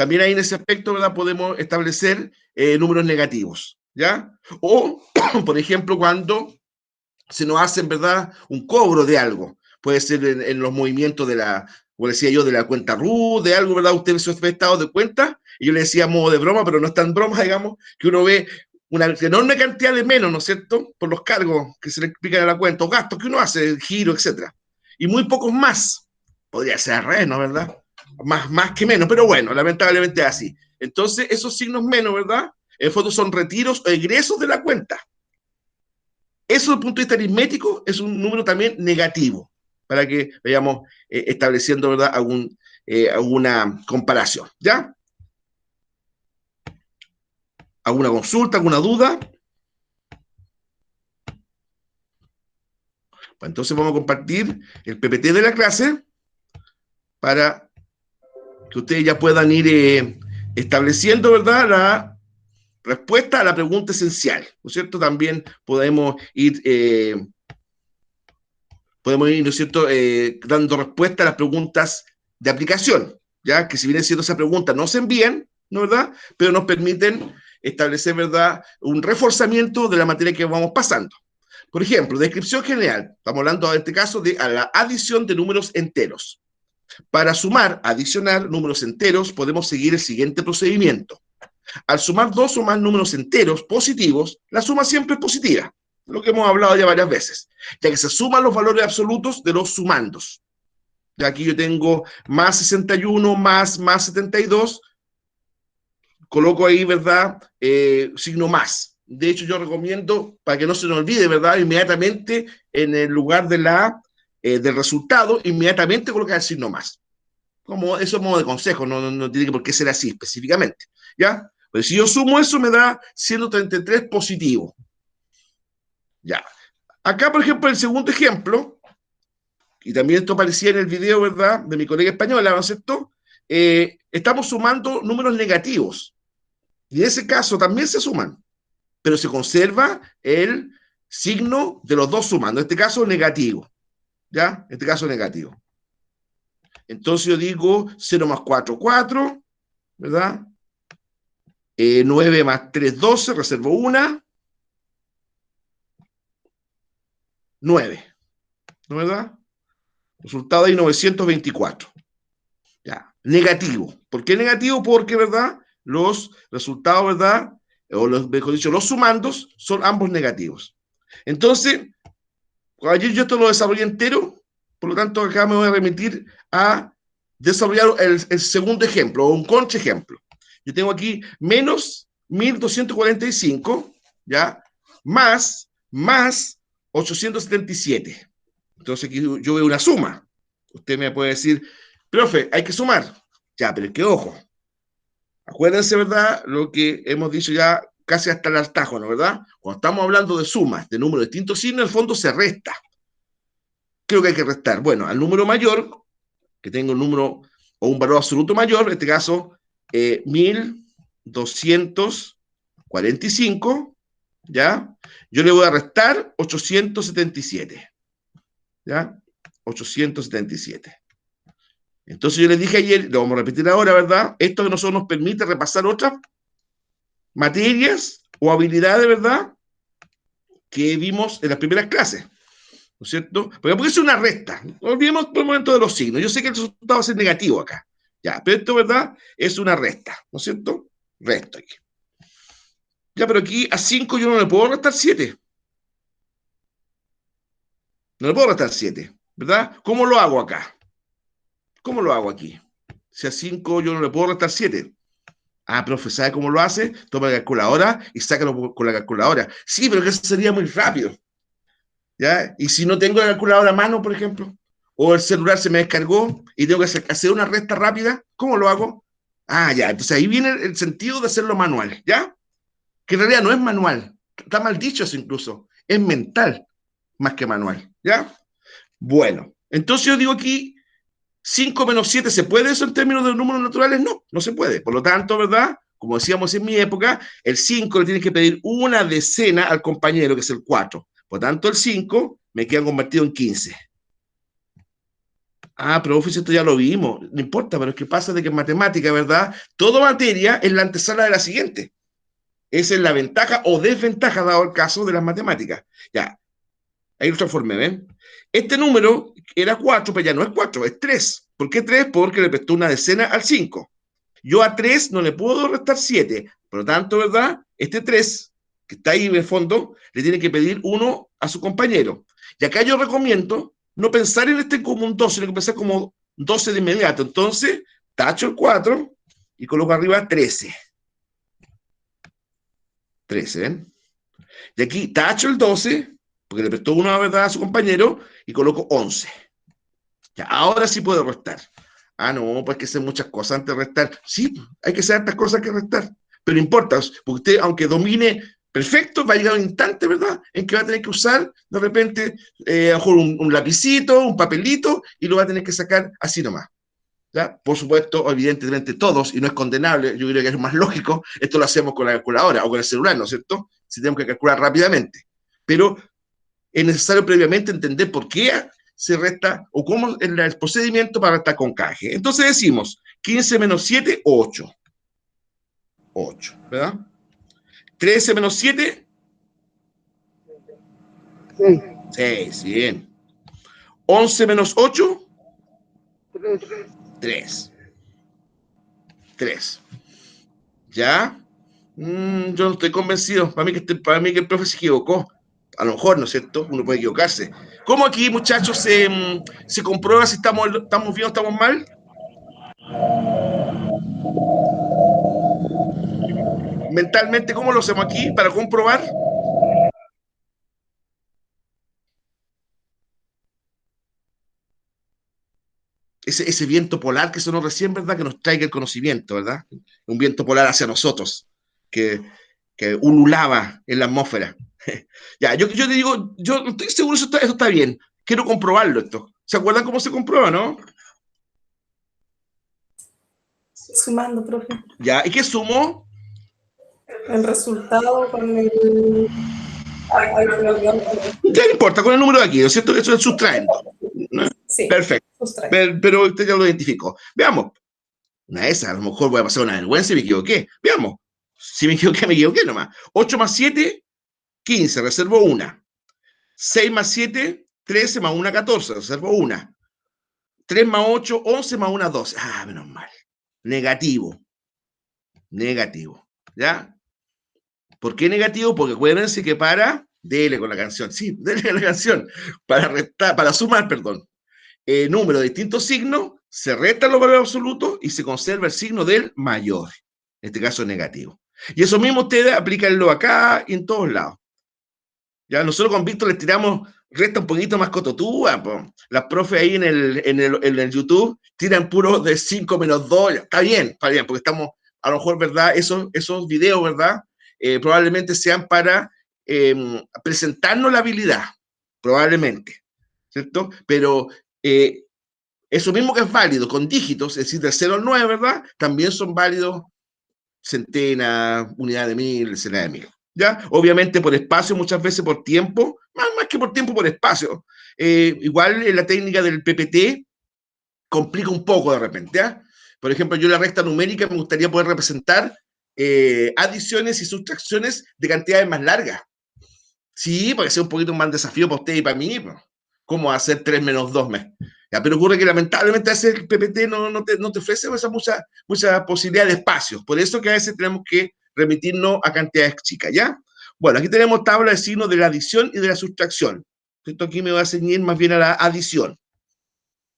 también ahí en ese aspecto, ¿verdad?, podemos establecer números negativos, ¿ya? O, por ejemplo, cuando se nos hacen, ¿verdad?, un cobro de algo. Puede ser en los movimientos de la, como decía yo, de la cuenta RU, de algo, ¿verdad? Usted ve estado de cuenta, y yo le decía a modo de broma, pero no es tan broma, digamos, que uno ve una enorme cantidad de menos, ¿no es cierto?, por los cargos que se le explican a la cuenta, o gastos que uno hace, giro, etcétera, y muy pocos más. Podría ser al revés, ¿no? ¿Verdad? Más que menos, pero bueno, lamentablemente es así. Entonces, esos signos menos, ¿verdad?, en fondo son retiros o egresos de la cuenta. Eso, desde el punto de vista aritmético, es un número también negativo, para que vayamos estableciendo, ¿verdad?, alguna comparación, ¿ya? ¿Alguna consulta, alguna duda? Pues entonces vamos a compartir el PPT de la clase para que ustedes ya puedan ir estableciendo, ¿verdad?, la respuesta a la pregunta esencial, ¿no es cierto? También podemos ir, ¿no es cierto?, dando respuesta a las preguntas de aplicación, ¿ya? Que si vienen siendo esas preguntas, no se envían, ¿no, verdad?, pero nos permiten establecer, ¿verdad?, un reforzamiento de la materia que vamos pasando. Por ejemplo, descripción general. Estamos hablando en este caso de la adición de números enteros. Para sumar, adicionar números enteros, podemos seguir el siguiente procedimiento. Al sumar dos o más números enteros positivos, la suma siempre es positiva, lo que hemos hablado ya varias veces, ya que se suman los valores absolutos de los sumandos. Ya aquí yo tengo más 61 más 72, coloco ahí, ¿verdad?, signo más. De hecho, yo recomiendo, para que no se nos olvide, ¿verdad?, inmediatamente en el lugar de del resultado, inmediatamente colocar el signo más. Como eso es modo de consejo, no tiene por qué ser así específicamente, ¿ya? Pues si yo sumo eso, me da 133 positivo. Ya. Acá, por ejemplo, el segundo ejemplo, y también esto aparecía en el video, ¿verdad?, de mi colega española, ¿no es cierto? Estamos sumando números negativos. Y en ese caso también se suman, pero se conserva el signo de los dos sumando. En este caso, negativo. ¿Ya? En este caso, negativo. Entonces yo digo 0 más 4, 4, ¿verdad? 9 más 3, 12, reservo una. 9, ¿no, verdad? Resultado ahí 924. Ya, negativo. ¿Por qué negativo? Porque, ¿verdad?, los resultados, ¿verdad?, o mejor dicho, los sumandos son ambos negativos. Entonces, ayer yo esto lo desarrollé entero, por lo tanto acá me voy a remitir a desarrollar el segundo ejemplo, o un contraejemplo. Yo tengo aquí menos 1245, ¿ya?, más 877. Entonces aquí yo veo una suma. Usted me puede decir, profe, hay que sumar. Ya, pero es que ojo. Acuérdense, ¿verdad?, lo que hemos dicho ya casi hasta el hartazgo, ¿no, verdad? Cuando estamos hablando de sumas de números de distintos signos, en el fondo se resta. Creo que hay que restar. Bueno, al número mayor, que tenga un número o un valor absoluto mayor, en este caso, 1245, ¿ya? Yo le voy a restar 877, ¿ya? 877. Entonces yo les dije ayer, lo vamos a repetir ahora, ¿verdad? Esto que nosotros nos permite repasar otras materias o habilidades, ¿verdad?, que vimos en las primeras clases, ¿no es cierto? Porque puede ser una resta. No olvidemos por el momento de los signos. Yo sé que el resultado va a ser negativo acá. Ya, pero esto, ¿verdad?, es una resta, ¿no es cierto? Resto aquí. Ya, pero aquí a 5 yo no le puedo restar 7. No le puedo restar 7, ¿verdad? ¿Cómo lo hago acá? ¿Cómo lo hago aquí? Si a 5 yo no le puedo restar 7. Ah, profe, ¿sabe cómo lo hace? Toma la calculadora y sácalo con la calculadora. Sí, pero que eso sería muy rápido, ¿ya? Y si no tengo la calculadora a mano, por ejemplo, o el celular se me descargó y tengo que hacer una resta rápida, ¿cómo lo hago? Ah, ya, entonces ahí viene el sentido de hacerlo manual, ¿ya? Que en realidad no es manual, está mal dicho eso incluso, es mental más que manual, ¿ya? Bueno, entonces yo digo aquí, 5 menos 7, ¿se puede eso en términos de números naturales? No, no se puede. Por lo tanto, ¿verdad?, como decíamos en mi época, el 5 le tiene que pedir una decena al compañero, que es el 4. Por lo tanto, el 5 me queda convertido en 15. Ah, pero Office esto ya lo vimos, no importa, pero es que pasa de que en matemática, ¿verdad? Toda materia es la antesala de la siguiente. Esa es la ventaja o desventaja, dado el caso de las matemáticas. Ya, ahí lo transformé, ¿ven? Este número era 4, pero ya no es 4, es 3. ¿Por qué 3? Porque le prestó una decena al 5. Yo a 3 no le puedo restar 7. Por lo tanto, ¿verdad? Este 3, que está ahí en el fondo, le tiene que pedir 1 a su compañero. Y acá yo recomiendo no pensar en este como un 12, sino que pensar como 12 de inmediato. Entonces, tacho el 4 y coloco arriba 13. 13, ¿ven? Y aquí tacho el 12, porque le prestó 1 ¿verdad? A su compañero, y coloco 11. Ya, ahora sí puedo restar. Ah, no, pues hay que hacer muchas cosas antes de restar. Sí, hay que hacer estas cosas que restar. Pero importa, porque usted, aunque domine perfecto, va a llegar un instante, ¿verdad?, en que va a tener que usar, de repente, a lo mejor un lapicito, un papelito, y lo va a tener que sacar así nomás. ¿Ya? Por supuesto, evidentemente todos, y no es condenable, yo creo que es más lógico, esto lo hacemos con la calculadora o con el celular, ¿no es cierto? Si tenemos que calcular rápidamente. Pero es necesario previamente entender por qué se resta o cómo es el procedimiento para restar con caje. Entonces decimos 15 menos 7, 8. 8, ¿verdad? 13 menos 7, 6, 6, bien. 11 menos 8, 3, 3. 3. ¿Ya? Yo no estoy convencido. Para mí que el profe se equivocó. A lo mejor, ¿no es cierto? Uno puede equivocarse. ¿Cómo aquí, muchachos, se comprueba si estamos bien o estamos mal? Mentalmente, ¿cómo lo hacemos aquí para comprobar? Ese viento polar que sonó recién, ¿verdad? Que nos traiga el conocimiento, ¿verdad? Un viento polar hacia nosotros, que, que ululaba en la atmósfera. Ya, yo te digo, yo estoy seguro que eso está bien. Quiero comprobarlo esto. ¿Se acuerdan cómo se comprueba, no? Sumando, profe. Ya, ¿y qué sumo? El resultado con el... Ay, se me olvidó. Ya no importa, con el número de aquí, ¿no es cierto? Eso es sustrayendo. Sí, Perfecto. sustrae. Pero usted ya lo identificó. Veamos. Una de esas, a lo mejor voy a pasar una vergüenza y me equivoqué. Veamos. Si me equivoqué nomás. 8 más 7, 15, reservo una. 6 más 7, 13 más 1, 14, reservo una. 3 más 8, 11 más 1, 12. Ah, menos mal. Negativo. Negativo. ¿Ya? ¿Por qué negativo? Porque acuérdense que dele con la canción, sí, dele con la canción, para sumar, perdón, número de distintos signos, se restan los valores absolutos y se conserva el signo del mayor. En este caso negativo. Y eso mismo ustedes aplícanlo acá y en todos lados. Ya nosotros con Víctor les tiramos resta un poquito más cototúa. Las profes ahí en el YouTube tiran puros de 5 menos 2. Está bien, porque estamos, a lo mejor, ¿verdad? Esos videos, ¿verdad? Probablemente sean para presentarnos la habilidad, probablemente, ¿cierto? Pero eso mismo que es válido con dígitos, es decir, de 0 al 9, ¿verdad? También son válidos centenas, unidad de mil, decena de mil. ¿Ya? Obviamente por espacio, muchas veces por tiempo, más que por tiempo, por espacio. Igual en la técnica del PPT complica un poco de repente. ¿Ya? Por ejemplo, yo la recta numérica me gustaría poder representar adiciones y sustracciones de cantidades más largas. Sí, puede ser un poquito más desafío para usted y para mí. Pues. ¿Cómo hacer 3 menos 2 mes? Ya, pero ocurre que lamentablemente hacer el PPT no te ofrece esa mucha posibilidad de espacios. Por eso que a veces tenemos que remitirnos a cantidades chicas, ¿ya? Bueno, aquí tenemos tabla de signos de la adición y de la sustracción. Esto aquí me va a ceñir más bien a la adición,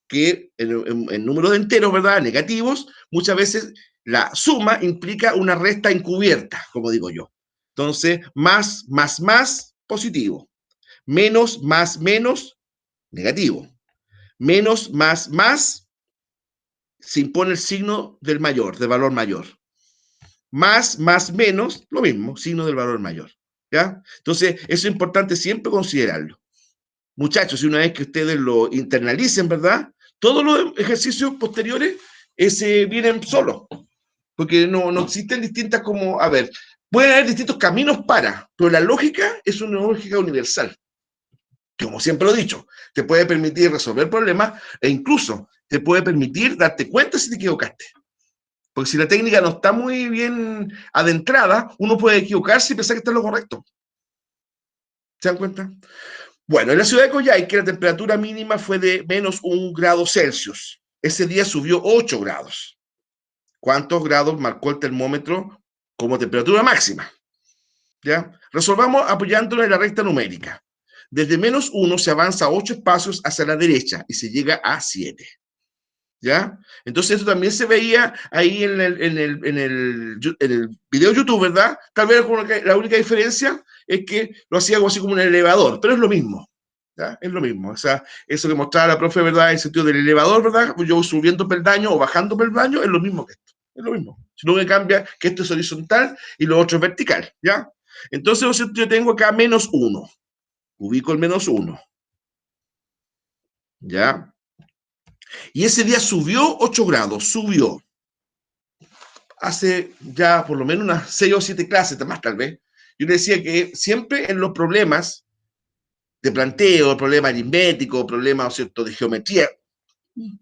que en números de enteros, ¿verdad? Negativos, muchas veces la suma implica una resta encubierta, como digo yo. Entonces, más, positivo. Menos, más, menos, negativo. Menos, más, se impone el signo del mayor, del valor mayor. Más, menos, lo mismo, signo del valor mayor. ¿Ya? Entonces, eso es importante siempre considerarlo. Muchachos, y una vez que ustedes lo internalicen, ¿verdad? Todos los ejercicios posteriores vienen solos, porque no existen distintas como, a ver, pueden haber distintos caminos pero la lógica es una lógica universal. Como siempre lo he dicho, te puede permitir resolver problemas e incluso te puede permitir darte cuenta si te equivocaste. Porque si la técnica no está muy bien adentrada, uno puede equivocarse y pensar que está en lo correcto. ¿Se dan cuenta? Bueno, en la ciudad de Coyhaique la temperatura mínima fue de menos 1 grado Celsius. Ese día subió 8 grados. ¿Cuántos grados marcó el termómetro como temperatura máxima? ¿Ya? Resolvamos apoyándonos en la recta numérica. Desde menos 1 se avanza 8 espacios hacia la derecha y se llega a 7. ¿Ya? Entonces esto también se veía ahí en el video de YouTube, ¿verdad? Tal vez la única diferencia es que lo hacía algo así como un elevador, pero es lo mismo, ¿ya? Es lo mismo, o sea, eso que mostraba la profe, ¿verdad? En el sentido del elevador, ¿verdad? Yo subiendo peldaño o bajando peldaño, es lo mismo que esto, es lo mismo. Si no me cambia que esto es horizontal y lo otro es vertical, ¿ya? Entonces yo tengo acá menos 1, ubico el menos 1, ¿ya? Y ese día subió 8 grados, subió. Hace ya por lo menos unas 6 o 7 clases, más tal vez, yo le decía que siempre en los problemas de planteo, problemas aritméticos, problemas, ¿cierto?, de geometría,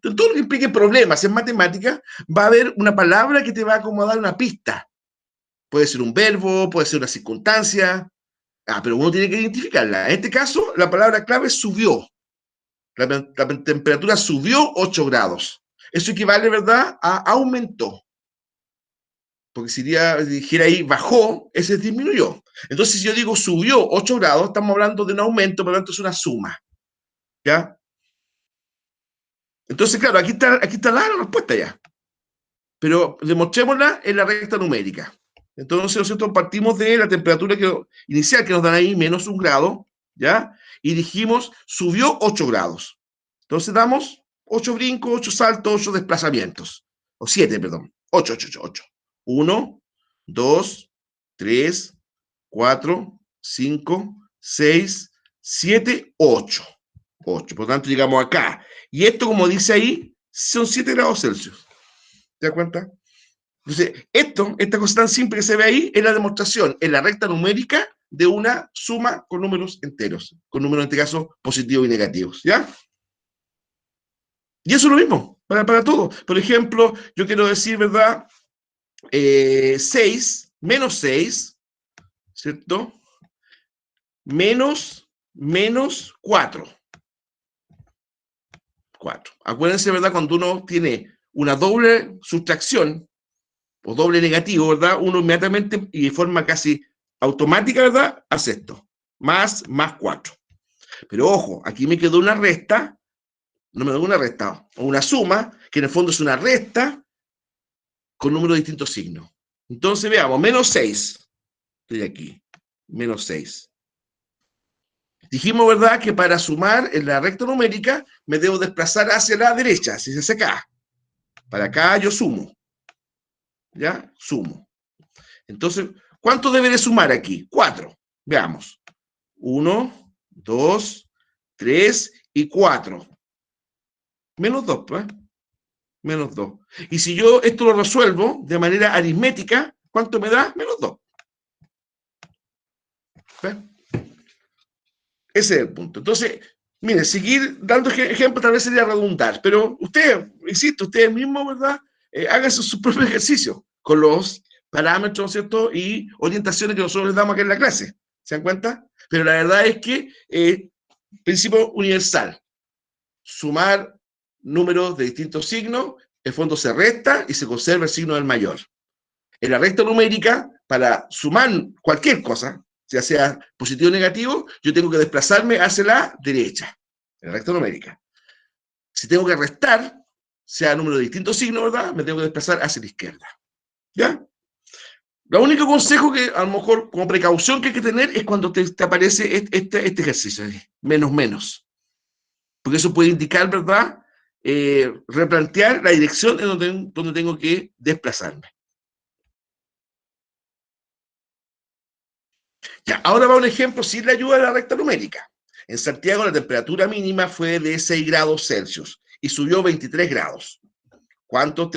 todo lo que implique problemas en matemática, va a haber una palabra que te va a acomodar una pista. Puede ser un verbo, puede ser una circunstancia, pero uno tiene que identificarla. En este caso, la palabra clave es subió. La temperatura subió 8 grados. Eso equivale, ¿verdad?, a aumentó. Porque si dijera ahí bajó, ese disminuyó. Entonces, si yo digo subió 8 grados, estamos hablando de un aumento, por lo tanto es una suma. ¿Ya? Entonces, claro, aquí está la respuesta ya. Pero demostrémosla en la recta numérica. Entonces, nosotros partimos de la temperatura inicial que nos dan ahí, menos 1 grado, ¿ya? Y dijimos, subió 8 grados. Entonces damos 8 brincos, 8 saltos, 8 desplazamientos. O 7, perdón. 8, 8, 8, 8. 1, 2, 3, 4, 5, 6, 7, 8. 8. Por lo tanto, llegamos acá. Y esto, como dice ahí, son 7 grados Celsius. ¿Te das cuenta? Entonces, esta cosa tan simple que se ve ahí, es la demostración en la recta numérica de una suma con números enteros. Con números, en este caso, positivos y negativos. ¿Ya? Y eso es lo mismo, para todo. Por ejemplo, yo quiero decir, ¿verdad? 6, menos 6, ¿cierto? Menos 4. 4. Acuérdense, ¿verdad? Cuando uno tiene una doble sustracción o doble negativo, ¿verdad? Uno inmediatamente y de forma casi automática, ¿verdad? Hace esto. Más 4. Pero ojo, aquí me quedó una resta, no me quedó una resta, o una suma, que en el fondo es una resta con números de distintos signos. Entonces veamos, menos 6. Estoy aquí, menos 6. Dijimos, ¿verdad?, que para sumar en la recta numérica me debo desplazar hacia la derecha, si se hace acá. Para acá yo sumo. ¿Ya? Sumo. Entonces, ¿cuánto deberé sumar aquí? 4. Veamos. 1, 2, 3 y 4. Menos 2, pues. Menos 2. Y si yo esto lo resuelvo de manera aritmética, ¿cuánto me da? Menos 2. ¿Ves? Ese es el punto. Entonces, miren, seguir dando ejemplos tal vez sería redundar, pero ustedes, insisto, ustedes mismos, ¿verdad? Hagan su propio ejercicio con los parámetros, ¿cierto? Y orientaciones que nosotros les damos aquí en la clase. ¿Se dan cuenta? Pero la verdad es que, principio universal, sumar números de distintos signos, el fondo se resta y se conserva el signo del mayor. En la recta numérica, para sumar cualquier cosa, ya sea positivo o negativo, yo tengo que desplazarme hacia la derecha, en la recta numérica. Si tengo que restar, sea número de distintos signos, ¿verdad?, me tengo que desplazar hacia la izquierda. ¿Ya? El único consejo que a lo mejor como precaución que hay que tener es cuando te aparece este ejercicio, menos. Porque eso puede indicar, ¿verdad?, replantear la dirección en donde tengo que desplazarme. Ya, ahora va un ejemplo sin la ayuda de la recta numérica. En Santiago la temperatura mínima fue de 6 grados Celsius y subió 23 grados. ¿Cuántos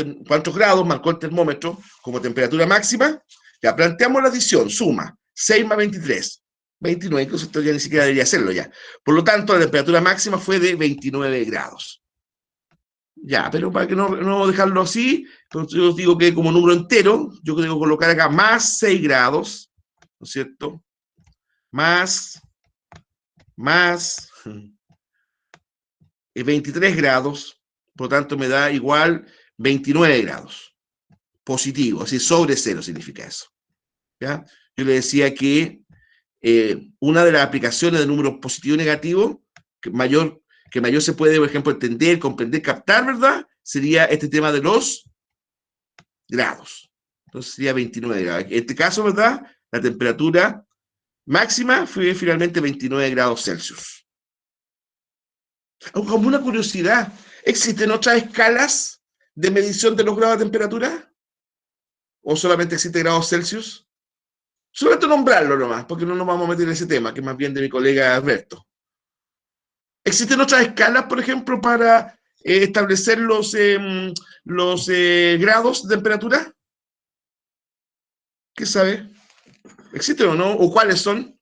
grados marcó el termómetro como temperatura máxima? Ya planteamos la adición, suma, 6 más 23, 29, incluso esto ya ni siquiera debería hacerlo ya. Por lo tanto, la temperatura máxima fue de 29 grados. Ya, pero para que no dejarlo así, pues yo digo que como número entero, yo tengo que colocar acá más 6 grados, ¿no es cierto? Más 23 grados, por lo tanto me da igual 29 grados, positivo, así sobre cero significa eso. ¿Ya? Yo le decía que una de las aplicaciones de números positivo y negativo, que mayor se puede, por ejemplo, entender, comprender, captar, ¿verdad? Sería este tema de los grados. Entonces sería 29 grados. En este caso, ¿verdad? La temperatura máxima fue finalmente 29 grados Celsius. Como una curiosidad, ¿existen otras escalas de medición de los grados de temperatura? ¿O solamente existe grados Celsius? Solamente nombrarlo nomás, porque no nos vamos a meter en ese tema, que es más bien de mi colega Alberto. ¿Existen otras escalas, por ejemplo, para establecer los grados de temperatura? ¿Qué sabe? ¿Existen o no? ¿O cuáles son?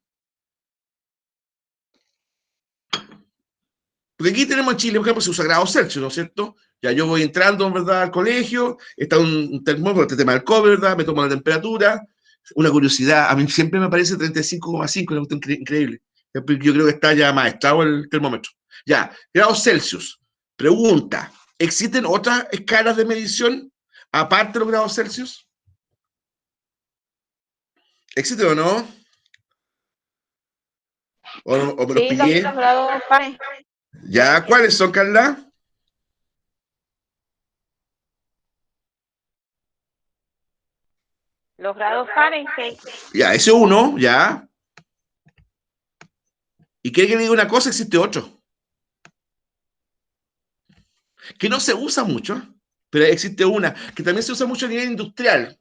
Porque aquí tenemos en Chile, por ejemplo, se usa grados Celsius, ¿no es cierto? Ya yo voy entrando, ¿verdad?, al colegio, está un termómetro, este tema del COVID, ¿verdad? Me tomo la temperatura. Una curiosidad, a mí siempre me parece 35,5, es increíble. Yo creo que está ya maestrado el termómetro. Ya, grados Celsius. Pregunta, ¿existen otras escalas de medición aparte de los grados Celsius? ¿Existen o no? ¿O me los Sí, pillé? los grados Fahrenheit. ¿Ya? ¿Cuáles son, Carla? Los grados Fahrenheit. Ya, ese uno, ya. ¿Y quiere que le diga una cosa? Existe otro. Que no se usa mucho, pero existe una, que también se usa mucho a nivel industrial.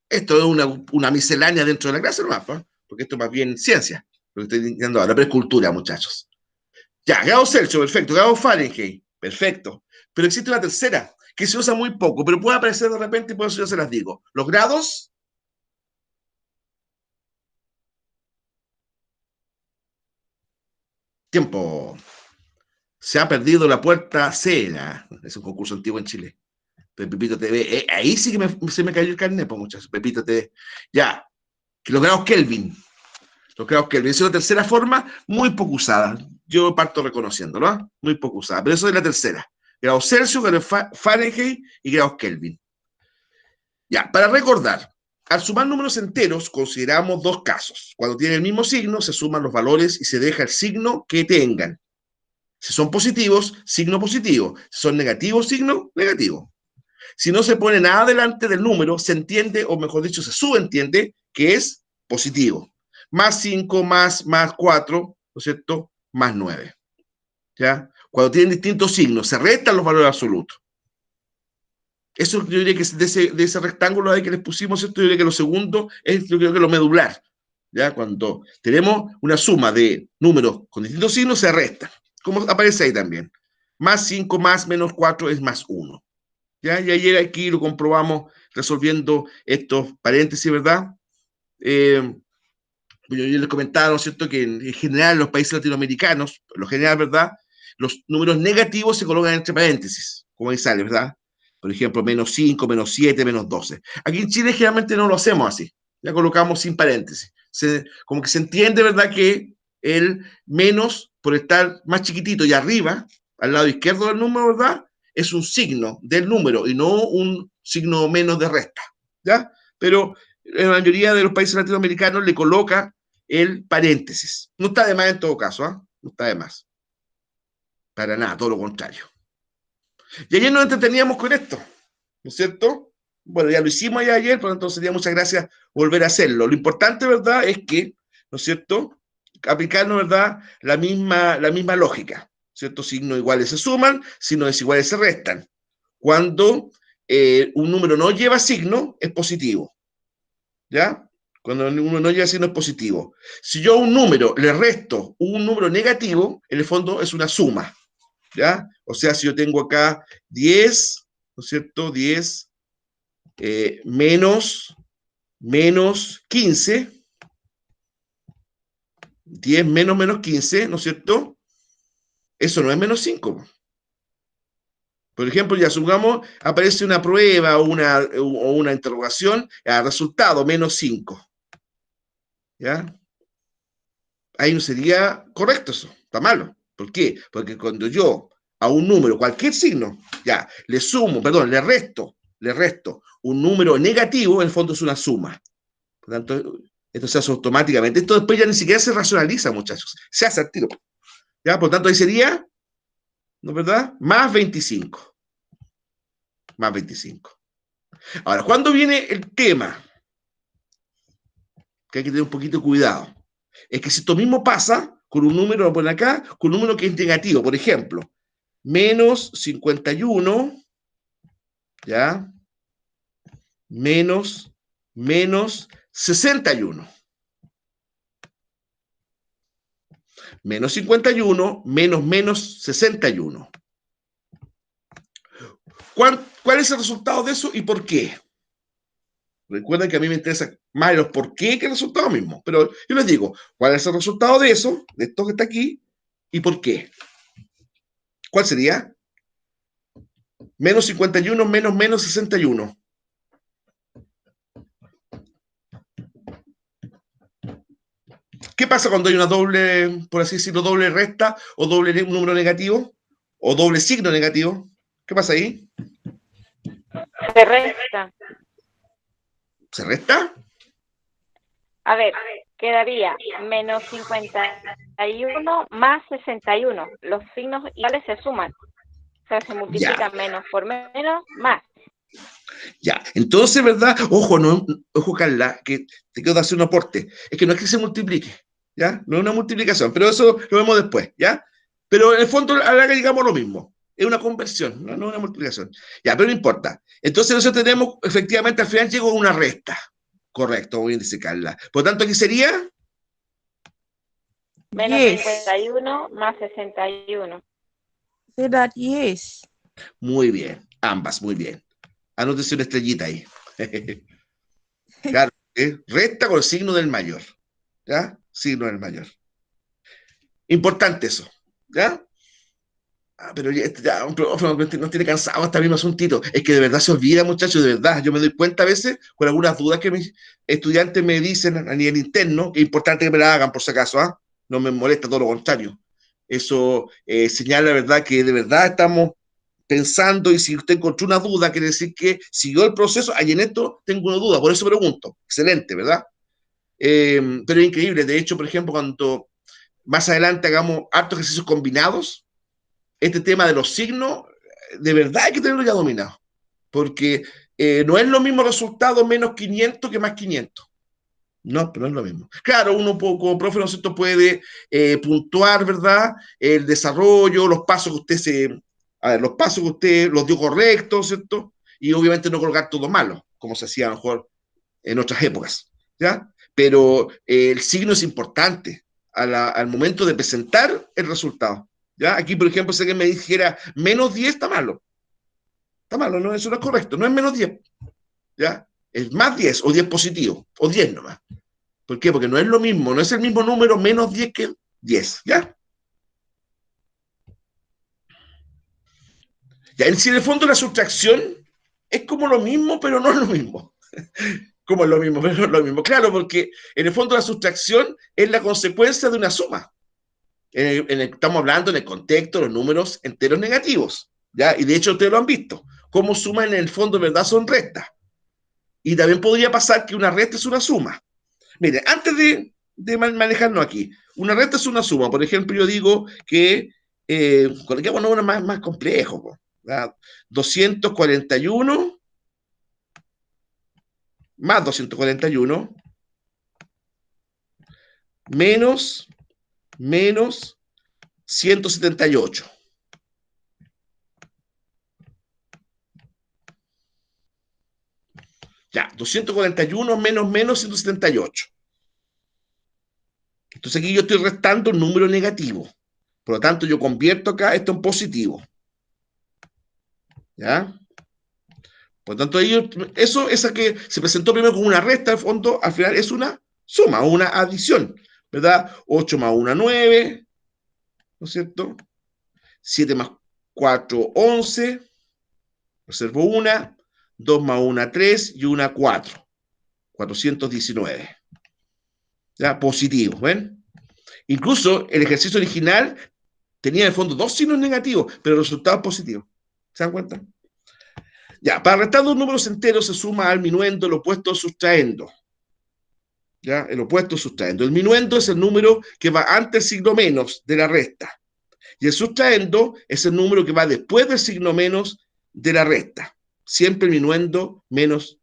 Esto es una miscelánea dentro de la clase, ¿no? Porque esto es más bien ciencia, lo que estoy diciendo ahora, pero es cultura, muchachos. Ya, grado Celsius, perfecto, grado Fahrenheit, perfecto. Pero existe una tercera, que se usa muy poco, pero puede aparecer de repente y por eso yo se las digo. Los grados... Tiempo. Se ha perdido la puerta cena. Es un concurso antiguo en Chile. Pepito TV. Ahí sí que se me cayó el carnet, pues muchachos. Pepito TV. Ya. Los grados Kelvin. Los grados Kelvin. Esa es la tercera forma, muy poco usada. Yo parto reconociéndolo, ¿eh? Muy poco usada. Pero eso es la tercera. Grados Celsius, grados Fahrenheit y grados Kelvin. Ya, para recordar, al sumar números enteros, consideramos dos casos. Cuando tienen el mismo signo, se suman los valores y se deja el signo que tengan. Si son positivos, signo positivo. Si son negativos, signo negativo. Si no se pone nada delante del número, se entiende, o mejor dicho, se subentiende que es positivo. Más 5, más 4, ¿no es cierto? Más 9. ¿Ya? Cuando tienen distintos signos, se restan los valores absolutos. Eso yo diría que de ese rectángulo ahí que les pusimos, ¿cierto? Yo diría que lo segundo es yo creo que lo medular. ¿Ya? Cuando tenemos una suma de números con distintos signos, se restan. Como aparece ahí también. Más 5 más menos 4 es más 1. ¿Ya? Y ayer aquí lo comprobamos resolviendo estos paréntesis, ¿verdad? Yo les comentaba, ¿no es cierto?, que en general en los países latinoamericanos, por lo general, ¿verdad?, los números negativos se colocan entre paréntesis, como ahí sale, ¿verdad? Por ejemplo, menos 5, menos 7, menos 12. Aquí en Chile generalmente no lo hacemos así, ya colocamos sin paréntesis. Como que se entiende, ¿verdad?, que el menos, por estar más chiquitito y arriba, al lado izquierdo del número, ¿verdad?, es un signo del número y no un signo menos de resta, ¿ya? Pero la mayoría de los países latinoamericanos le coloca el paréntesis. No está de más en todo caso, ¿eh? No está de más. Para nada, todo lo contrario. Y ayer nos entreteníamos con esto, ¿no es cierto? Bueno, ya lo hicimos ya ayer, por lo tanto sería muchas gracias volver a hacerlo. Lo importante, ¿verdad?, es que, ¿no es cierto?, aplicarnos, ¿verdad?, la misma lógica, ¿cierto? Signos iguales se suman, signos desiguales se restan. Cuando un número no lleva signo, es positivo, ¿ya? Cuando uno no lleva signo es positivo. Si yo a un número le resto un número negativo, en el fondo es una suma, ¿ya? O sea, si yo tengo acá 10, ¿no es cierto? 10 menos 15, 10 menos 15, ¿no es cierto? Eso no es menos 5. Por ejemplo, ya supongamos, aparece una prueba o una interrogación, resultado menos 5. ¿Ya? Ahí no sería correcto eso, está malo. ¿Por qué? Porque cuando yo a un número, cualquier signo, ya, le resto un número negativo, en el fondo es una suma. Por tanto, esto se hace automáticamente. Esto después ya ni siquiera se racionaliza, muchachos. Se hace al tiro. ¿Ya? Por tanto, ahí sería, ¿no es verdad? Más 25. Más 25. Ahora, ¿cuándo viene el tema? Que hay que tener un poquito de cuidado. Es que si esto mismo pasa con un número, lo ponen acá, con un número que es negativo. Por ejemplo, menos 51, ¿ya? Menos 61. Menos 51, menos 61. ¿Cuál es el resultado de eso y por qué? Recuerden que a mí me interesa más los por qué que el resultado mismo. Pero yo les digo, ¿cuál es el resultado de eso, de esto que está aquí, y por qué? ¿Cuál sería? Menos 51 menos 61. ¿Qué pasa cuando hay una doble, por así decirlo, doble resta o doble número negativo o doble signo negativo? ¿Qué pasa ahí? Se resta. ¿Se resta? A ver, quedaría menos 51 más 61. Los signos iguales se suman. O sea, se multiplica menos por menos, más. Ya, entonces, ¿verdad? Ojo, no, ojo, Carla, que te quiero hacer un aporte. Es que no es que se multiplique, ¿ya? No es una multiplicación, pero eso lo vemos después, ¿ya? Pero en el fondo, ahora que digamos lo mismo. Es una conversión, no es una multiplicación. Ya, pero no importa. Entonces, nosotros tenemos, efectivamente, al final llegó a una resta. Correcto, muy bien dice Carla. Por lo tanto, aquí sería Menos 10. 51 más 61. Será 10. muy bien, ambas, muy bien. Anótese una estrellita ahí. Claro, resta con el signo del mayor. ¿Ya? Signo del mayor. Importante eso. ¿Ya? Pero ya un profe nos tiene cansado hasta el mismo asuntito. Es que de verdad se olvida, muchachos, de verdad. Yo me doy cuenta a veces con algunas dudas que mis estudiantes me dicen a nivel interno. Es importante que me la hagan, por si acaso, ¿ah? No me molesta, todo lo contrario. Eso señala, ¿verdad?, que de verdad estamos pensando, y si usted encontró una duda, quiere decir que siguió el proceso. Ahí en esto tengo una duda, por eso pregunto. Excelente, ¿verdad? Pero es increíble. De hecho, por ejemplo, cuando más adelante hagamos hartos ejercicios combinados, este tema de los signos, de verdad hay que tenerlo ya dominado, porque no es lo mismo resultado menos 500 que más 500. No, pero no es lo mismo. Claro, uno como profe, ¿no es cierto?, puede puntuar, ¿verdad?, el desarrollo, los pasos que usted los pasos que usted los dio correctos, ¿cierto? Y obviamente no colgar todo malo, como se hacía a lo mejor en otras épocas, ¿ya? Pero el signo es importante al momento de presentar el resultado, ¿ya? Aquí, por ejemplo, si alguien me dijera menos 10, está malo, no, eso no es correcto, no es menos 10, ¿ya? Es más 10 o 10 positivo, o 10 nomás. ¿Por qué? Porque no es lo mismo, no es el mismo número menos 10 que 10, ¿ya? Ya, en sí, en el fondo la sustracción es como lo mismo, pero no es lo mismo. Como es lo mismo, pero no es lo mismo. Claro, porque en el fondo la sustracción es la consecuencia de una suma. Estamos hablando en el contexto de los números enteros negativos, ¿ya? Y de hecho ustedes lo han visto. Cómo suman en el fondo, en verdad, son restas. Y también podría pasar que una resta es una suma. Mire, antes de manejarnos aquí, una resta es una suma. Por ejemplo, yo digo que, coloquemos uno más complejo, ¿verdad? 241 más 241 menos 178. Ya, 241 menos 178. Entonces aquí yo estoy restando un número negativo. Por lo tanto, yo convierto acá esto en positivo. ¿Ya? Por lo tanto, eso, esa que se presentó primero como una resta, al fondo, al final es una suma o una adición, ¿verdad? 8 más 1, 9, ¿no es cierto? 7 más 4, 11. Observo una, 2 más 1, 3 y una 4. 419. ¿Ya? Positivo, ¿ven? Incluso el ejercicio original tenía en el fondo dos signos negativos, pero el resultado es positivo. ¿Se dan cuenta? Ya, para restar dos números enteros se suma al minuendo el opuesto sustraendo. ¿Ya? El opuesto sustraendo. El minuendo es el número que va antes del signo menos de la resta. Y el sustraendo es el número que va después del signo menos de la resta. Siempre el minuendo menos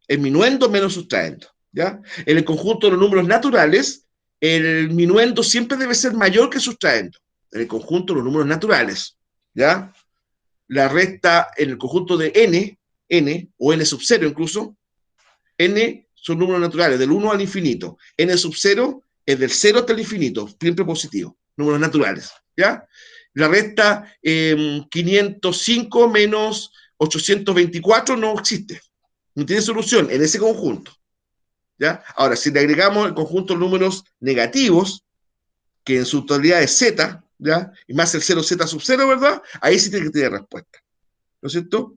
sustraendo. ¿Ya? En el conjunto de los números naturales, el minuendo siempre debe ser mayor que el sustraendo. En el conjunto de los números naturales. ¿Ya? La resta en el conjunto de n o n sub 0 incluso, n son números naturales, del 1 al infinito. N sub 0 es del 0 hasta el infinito, siempre positivo, números naturales. ¿Ya? La resta 505 menos 824 no existe, no tiene solución en ese conjunto. ¿Ya? Ahora, si le agregamos el conjunto de números negativos, que en su totalidad es z, ¿ya? Y más el 0z sub 0, ¿verdad? Ahí sí tiene que tener respuesta. ¿No es cierto?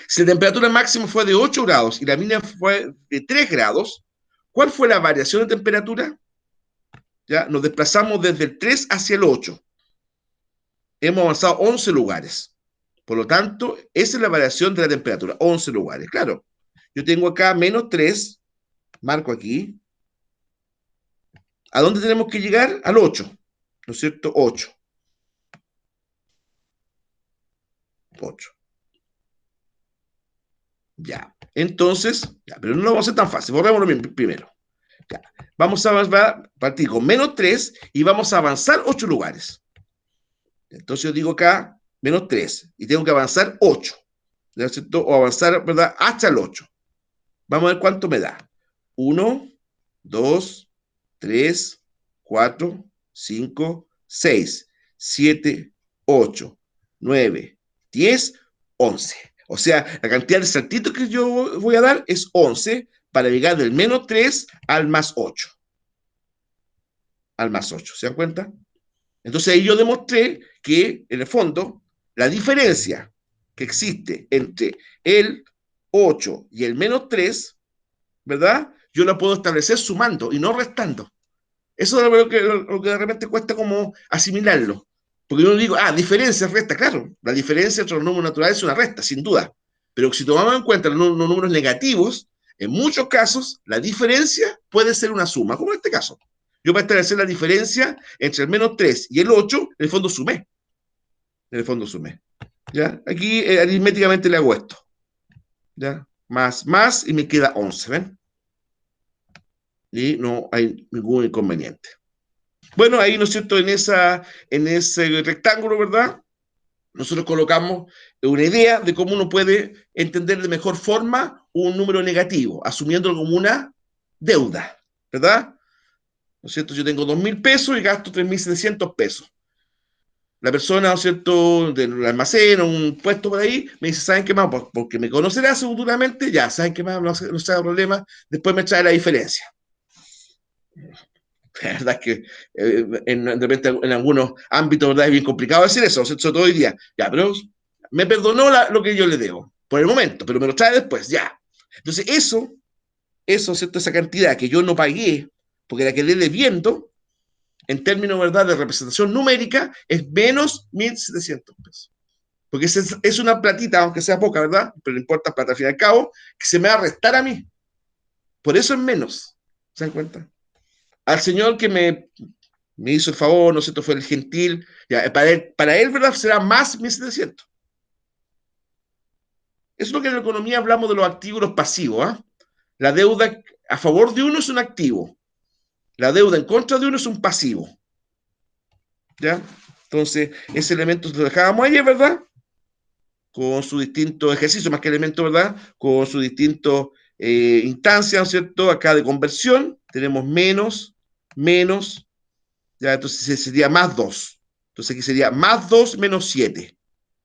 Si la temperatura máxima fue de 8 grados y la mínima fue de 3 grados, ¿cuál fue la variación de temperatura? ¿Ya? Nos desplazamos desde el 3 hacia el 8. Hemos avanzado 11 lugares. Por lo tanto, esa es la variación de la temperatura, 11 lugares. Claro, yo tengo acá menos 3, marco aquí. ¿A dónde tenemos que llegar? Al 8, ¿no es cierto? 8. 8. Ya, entonces, ya, pero no lo vamos a hacer tan fácil, borrémoslo primero. Ya. Vamos a partir con menos 3 y vamos a avanzar 8 lugares. Entonces yo digo acá, menos 3, y tengo que avanzar 8, ¿no es cierto? O avanzar, ¿verdad? Hasta el 8. Vamos a ver cuánto me da. 1, 2, 3, 4, 5, 6, 7, 8, 9, 10, 11. O sea, la cantidad de saltitos que yo voy a dar es 11 para llegar del menos 3 al más 8. Al más 8, ¿se dan cuenta? Entonces ahí yo demostré que, en el fondo, la diferencia que existe entre el 8 y el menos 3, ¿verdad? Yo la puedo establecer sumando y no restando. Eso es lo que de repente cuesta como asimilarlo. Porque yo no digo, diferencia, resta, claro. La diferencia entre los números naturales es una resta, sin duda. Pero si tomamos en cuenta los números negativos, en muchos casos, la diferencia puede ser una suma, como en este caso. Yo para establecer la diferencia entre el menos 3 y el 8, en el fondo sumé. En el fondo sumé. ¿Ya? Aquí aritméticamente le hago esto. ¿Ya? Más, y me queda 11, ¿ven? Y no hay ningún inconveniente. Bueno, ahí, ¿no es cierto?, en ese rectángulo, ¿verdad? Nosotros colocamos una idea de cómo uno puede entender de mejor forma un número negativo, asumiéndolo como una deuda, ¿verdad? ¿No es cierto? Yo tengo 2.000 pesos y gasto 3.700 pesos. La persona, ¿no es cierto?, del almacén o un puesto por ahí, me dice, ¿saben qué más? Porque me conocerá seguramente, ya, ¿saben qué más? No se haga problema, después me trae la diferencia. La verdad es que de repente en algunos ámbitos, ¿verdad?, es bien complicado decir eso, sobre todo hoy día. Ya, pero me perdonó lo que yo le debo, por el momento, pero me lo trae después, ya. Entonces eso, ¿cierto?, esa cantidad que yo no pagué, porque la quedé debiendo, en términos, ¿verdad?, de representación numérica, es menos 1.700 pesos. Porque es una platita, aunque sea poca, ¿verdad? Pero no importa, plata al fin y al cabo, que se me va a restar a mí. Por eso es menos. ¿Se dan cuenta? Al señor que me hizo el favor, ¿no es cierto?, fue el gentil, ya, para él, ¿verdad?, será más 1.700. Eso es lo que en la economía hablamos de los activos y los pasivos. ¿Eh? La deuda a favor de uno es un activo. La deuda en contra de uno es un pasivo. ¿Ya? Entonces, ese elemento lo dejábamos ayer, ¿verdad? Con sus distintos ejercicios, más que elementos, ¿verdad? Con sus distintos instancias, ¿no es cierto? Acá de conversión tenemos menos, ya, entonces sería más 2. Entonces aquí sería más 2 menos 7.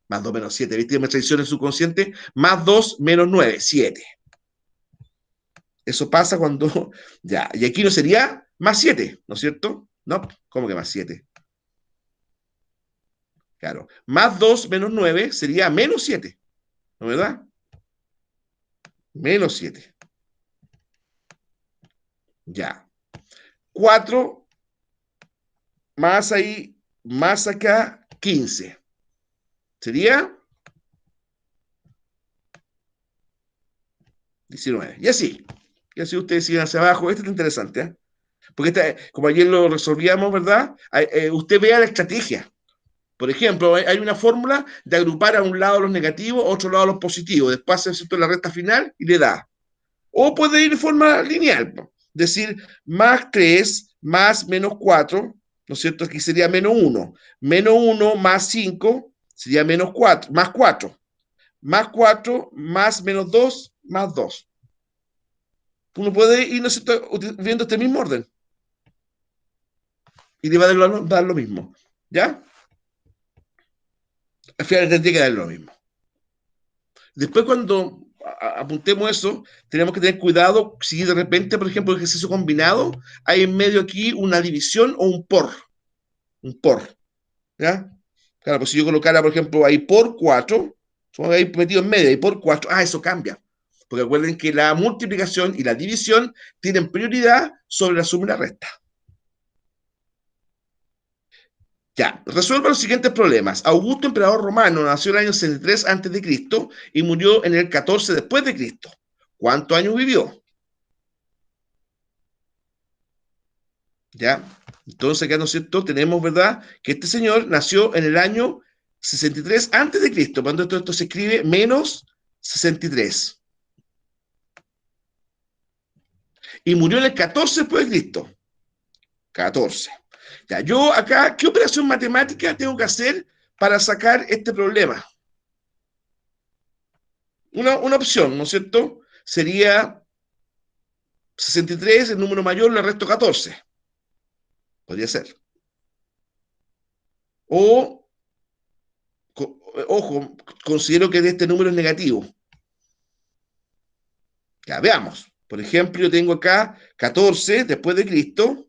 Más 2 menos 7, ¿viste? Me traiciona el subconsciente. Más 2 menos 9, 7. Eso pasa cuando, ya, y aquí no sería más 7, ¿no es cierto? No, ¿cómo que más 7? Claro, más 2 menos 9 sería menos 7. ¿no es verdad? Menos 7. Ya. 4 más ahí, más acá, 15. Sería 19. Y así. Y así ustedes siguen hacia abajo. Este está interesante, ¿eh? Porque como ayer lo resolvíamos, ¿verdad? Usted vea la estrategia. Por ejemplo, hay una fórmula de agrupar a un lado los negativos, a otro lado los positivos. Después hace esto en la recta final y le da. O puede ir de forma lineal. Decir, más 3 más menos 4, ¿no es cierto? Aquí sería menos 1. Menos 1 más 5 sería menos 4, más 4. Más 4 más menos 2 más 2. Uno puede ir, ¿no es cierto?, viendo este mismo orden. Y le va a dar lo mismo. ¿Ya? Al final tendría que dar lo mismo. Después, cuando apuntemos eso, tenemos que tener cuidado si de repente, por ejemplo, el ejercicio combinado, hay en medio aquí una división o un por. Un por. ¿Ya? Claro, pues si yo colocara, por ejemplo, ahí por 4, ahí metido en medio, ahí por 4, eso cambia. Porque recuerden que la multiplicación y la división tienen prioridad sobre la suma y la resta. Ya, resuelva los siguientes problemas. Augusto, emperador romano, nació en el año 63 a.C. y murió en el 14 después de Cristo. ¿Cuántos años vivió? Ya, entonces acá, ¿no es cierto?, tenemos, ¿verdad?, que este señor nació en el año 63 a.C. Cuando esto se escribe menos 63. Y murió en el 14 después de Cristo. 14. Ya, yo acá, ¿qué operación matemática tengo que hacer para sacar este problema? Una opción, ¿no es cierto?, sería 63, el número mayor, le resto 14. Podría ser. O, ojo, considero que este número es negativo. Ya, veamos. Por ejemplo, yo tengo acá 14 después de Cristo,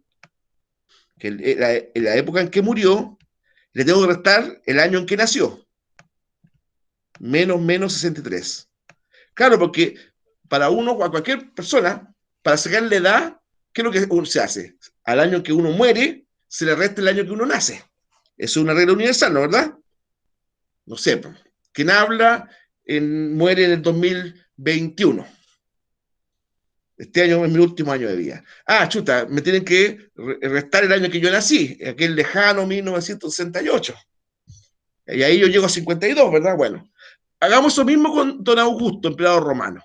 que en la época en que murió, le tengo que restar el año en que nació. Menos 63. Claro, porque para uno, a cualquier persona, para sacar la edad, ¿qué es lo que se hace? Al año que uno muere, se le resta el año que uno nace. Eso es una regla universal, ¿no, verdad? No sé, quien habla muere en el 2021. Este año es mi último año de vida. Chuta, me tienen que restar el año que yo nací, aquel lejano 1968. Y ahí yo llego a 52, ¿verdad? Bueno, hagamos eso mismo con don Augusto, emperador romano.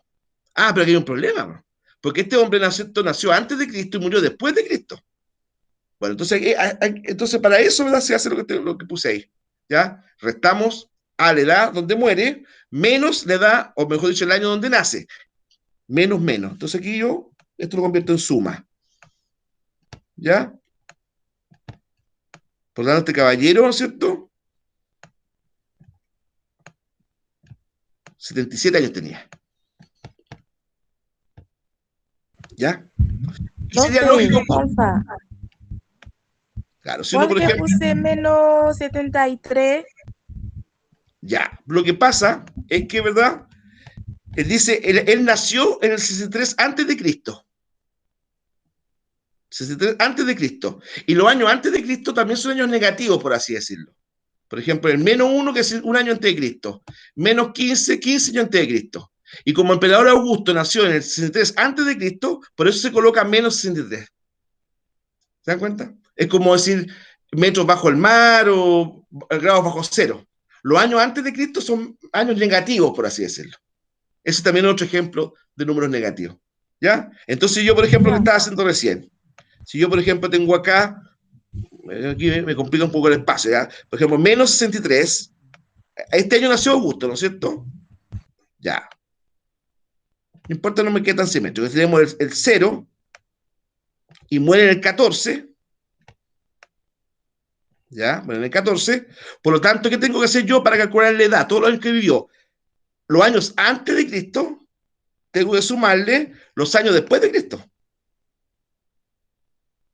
Pero aquí hay un problema, porque este hombre nació antes de Cristo y murió después de Cristo. Bueno, entonces para eso, ¿verdad?, se hace lo que puse ahí. ¿Ya? Restamos a la edad donde muere, menos la edad, o mejor dicho, el año donde nace. Menos. Entonces aquí esto lo convierto en suma. ¿Ya? Por lo tanto, este caballero, ¿no es cierto?, 77 años tenía. ¿Ya? Y sería lógico. Porfa. Claro, si uno, por ¿Por qué ejemplo. puse menos 73? Ya, lo que pasa es que, ¿verdad?, él dice, él nació en el 63 antes de Cristo. 63 antes de Cristo. Y los años antes de Cristo también son años negativos, por así decirlo. Por ejemplo, el menos 1, que es un año antes de Cristo. Menos 15 años antes de Cristo. Y como emperador Augusto nació en el 63 antes de Cristo, por eso se coloca menos 63. ¿Se dan cuenta? Es como decir metros bajo el mar o grados bajo cero. Los años antes de Cristo son años negativos, por así decirlo. Ese también es otro ejemplo de números negativos. ¿Ya? Entonces yo, por ejemplo, lo que estaba haciendo recién. Si yo, por ejemplo, tengo acá, aquí me complica un poco el espacio, ¿ya? Por ejemplo, menos 63, este año nació Augusto, ¿no es cierto? Ya. No importa, no me quede tan simétrico. Tenemos el 0 y muere en el 14. ¿Ya? Muere en el 14. Por lo tanto, ¿qué tengo que hacer yo para calcular la edad? Todos los años que vivió. Los años antes de Cristo, tengo que sumarle los años después de Cristo.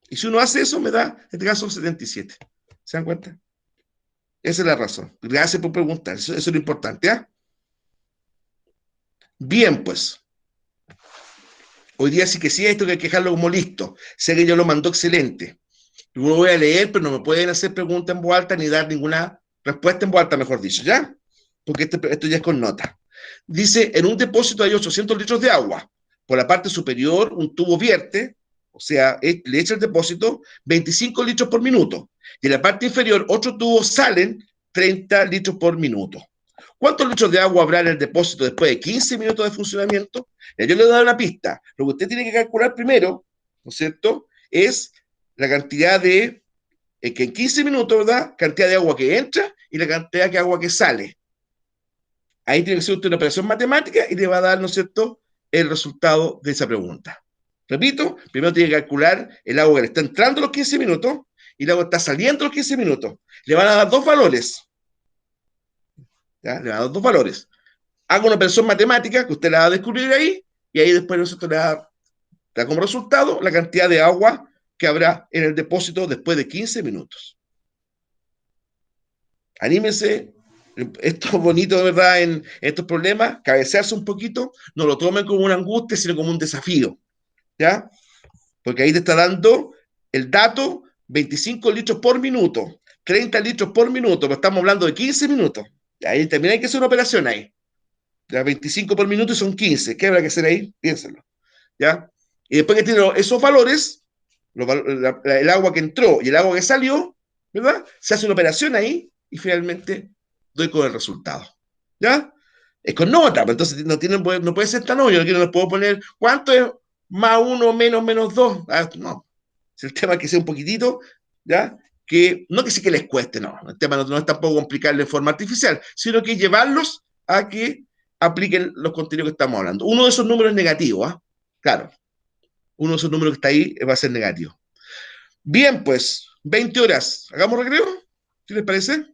Y si uno hace eso, me da, en este caso, 77. ¿Se dan cuenta? Esa es la razón. Gracias por preguntar. Eso es lo importante, ¿ah? Bien, pues. Hoy día sí que sí, esto que hay que dejarlo como listo. Sé que yo lo mandó excelente. Yo lo voy a leer, pero no me pueden hacer preguntas en voz alta ni dar ninguna respuesta en voz alta, mejor dicho, ¿ya? Porque esto ya es con nota. Dice, en un depósito hay 800 litros de agua. Por la parte superior, un tubo vierte, o sea, le echa el depósito 25 litros por minuto. Y en la parte inferior, 8 tubos salen 30 litros por minuto. ¿Cuántos litros de agua habrá en el depósito después de 15 minutos de funcionamiento? Yo le doy una pista. Lo que usted tiene que calcular primero, ¿no es cierto?, es la cantidad de, que en 15 minutos, ¿verdad?, cantidad de agua que entra y la cantidad de agua que sale. Ahí tiene que ser usted una operación matemática y le va a dar, ¿no es cierto?, el resultado de esa pregunta. Repito, primero tiene que calcular el agua que le está entrando los 15 minutos y el agua que está saliendo los 15 minutos. Le van a dar dos valores. ¿Ya? Le van a dar dos valores. Haga una operación matemática que usted la va a descubrir ahí y ahí después, ¿no es cierto?, le da como resultado la cantidad de agua que habrá en el depósito después de 15 minutos. Anímense. Esto es bonito, de verdad, en estos problemas, cabecearse un poquito, no lo tomen como una angustia, sino como un desafío, ¿ya? Porque ahí te está dando el dato 25 litros por minuto, 30 litros por minuto, pero estamos hablando de 15 minutos. Ahí también hay que hacer una operación ahí. Ya 25 por minuto y son 15. ¿Qué habrá que hacer ahí? Piénsenlo, ¿ya? Y después que tiene esos valores, el agua que entró y el agua que salió, ¿verdad? Se hace una operación ahí y finalmente doy con el resultado, ¿ya? Es con nota, pero entonces no puede ser tan obvio, no les puedo poner cuánto es más 1 menos 2. No, es el tema que sea un poquitito, ¿ya? Que no que sí que les cueste, no, el tema no es tampoco complicarlo en forma artificial, sino que llevarlos a que apliquen los contenidos que estamos hablando. Uno de esos números es negativo, ¿ah? Claro, uno de esos números que está ahí va a ser negativo. Bien, pues, 20 horas. ¿Hagamos recreo? ¿Qué les parece?